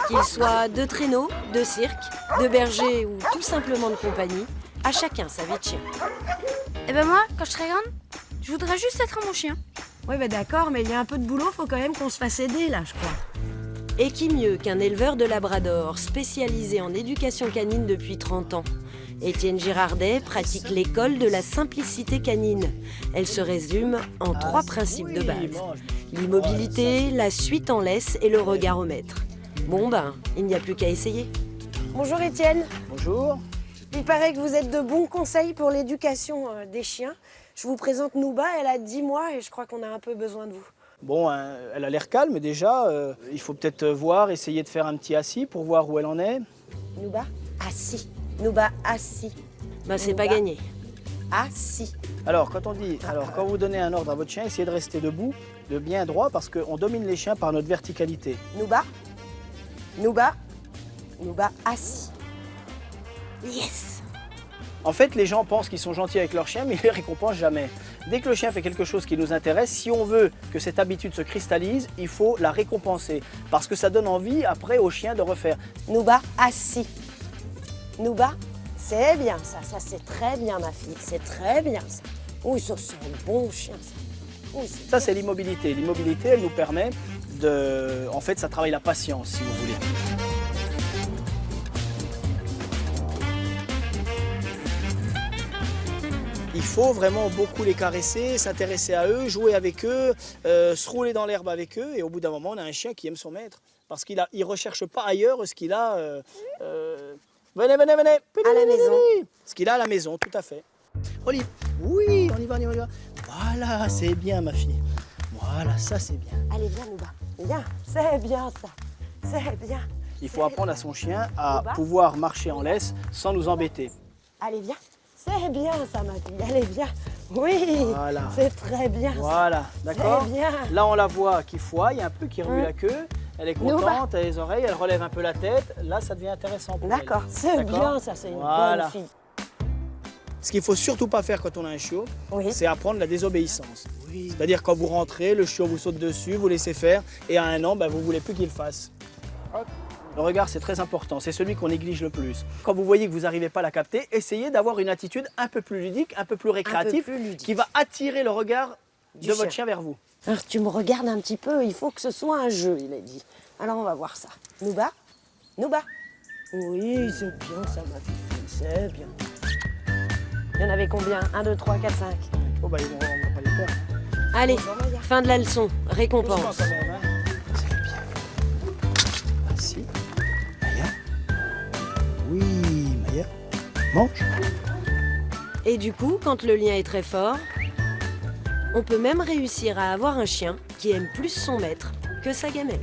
Qu'il soit de traîneau, de cirque, de berger ou tout simplement de compagnie, à chacun sa vie de chien. Eh ben moi, quand je serai grande, je voudrais juste être mon chien. Oui, d'accord, mais il y a un peu de boulot, faut quand même qu'on se fasse aider là, je crois. Et qui mieux qu'un éleveur de labrador spécialisé en éducation canine depuis 30 ans? Étienne Girardet pratique l'école de la simplicité canine. Elle se résume en 3 principes de base. L'immobilité, la suite en laisse et le regard au maître. Bon il n'y a plus qu'à essayer. Bonjour Étienne. Bonjour. Il paraît que vous êtes de bons conseils pour l'éducation des chiens. Je vous présente Nouba, elle a 10 mois et je crois qu'on a un peu besoin de vous. Bon, elle a l'air calme déjà. Il faut peut-être voir, essayer de faire un petit assis pour voir où elle en est. Nouba, assis. Nouba, assis. C'est pas gagné. Assis. Alors, quand vous donnez un ordre à votre chien, essayez de rester debout, de bien droit, parce qu'on domine les chiens par notre verticalité. Nouba, Nouba, Nouba, assis. Yes. En fait, les gens pensent qu'ils sont gentils avec leur chien, mais ils ne les récompensent jamais. Dès que le chien fait quelque chose qui nous intéresse, si on veut que cette habitude se cristallise, il faut la récompenser. Parce que ça donne envie après au chien de refaire. Nouba, assis. Nouba, c'est bien ça. Ça, c'est très bien, ma fille. C'est très bien ça. Oui, ça, c'est un bon chien, ça. Oui, ça, c'est l'immobilité. L'immobilité, elle nous permet de... En fait, ça travaille la patience, si vous voulez. Il faut vraiment beaucoup les caresser, s'intéresser à eux, jouer avec eux, se rouler dans l'herbe avec eux. Et au bout d'un moment, on a un chien qui aime son maître. Parce qu'il ne recherche pas ailleurs ce qu'il a... Venez. À la maison. Ce qu'il a à la maison, tout à fait. Olive, oui, on y va. Voilà, c'est bien, ma fille. Voilà, ça, c'est bien. Allez, viens, Nouba. Viens, c'est bien ça. C'est bien. Il faut apprendre à son chien à pouvoir marcher en laisse sans nous embêter. Allez, viens. C'est bien ça, ma fille. Allez, viens. Oui, voilà. C'est très bien. Voilà, d'accord. C'est bien. Là, on la voit qui fouaille, un peu qui remue la queue. Elle est contente, elle a les oreilles, elle relève un peu la tête. Là, ça devient intéressant pour elle. D'accord, c'est bien ça, c'est une bonne fille. Ce qu'il ne faut surtout pas faire quand on a un chiot, c'est apprendre la désobéissance. Oui. C'est-à-dire quand vous rentrez, le chiot vous saute dessus, vous laissez faire, et à 1 an, vous ne voulez plus qu'il fasse. Le regard, c'est très important, c'est celui qu'on néglige le plus. Quand vous voyez que vous n'arrivez pas à la capter, essayez d'avoir une attitude un peu plus ludique, un peu plus récréative, qui va attirer le regard de votre chien vers vous. Alors, tu me regardes un petit peu, il faut que ce soit un jeu, il a dit. Alors, on va voir ça. Nouba, Nouba. Oui, c'est bien ça, ma fille, c'est bien. Il y en avait combien? 1, 2, 3, 4, 5. Oh, on va pas les perdre. Allez, fin de la leçon, récompense. Quand même, hein. C'est bien. Assis. Maya. Oui, Maya. Mange. Et du coup, quand le lien est très fort, on peut même réussir à avoir un chien qui aime plus son maître que sa gamelle.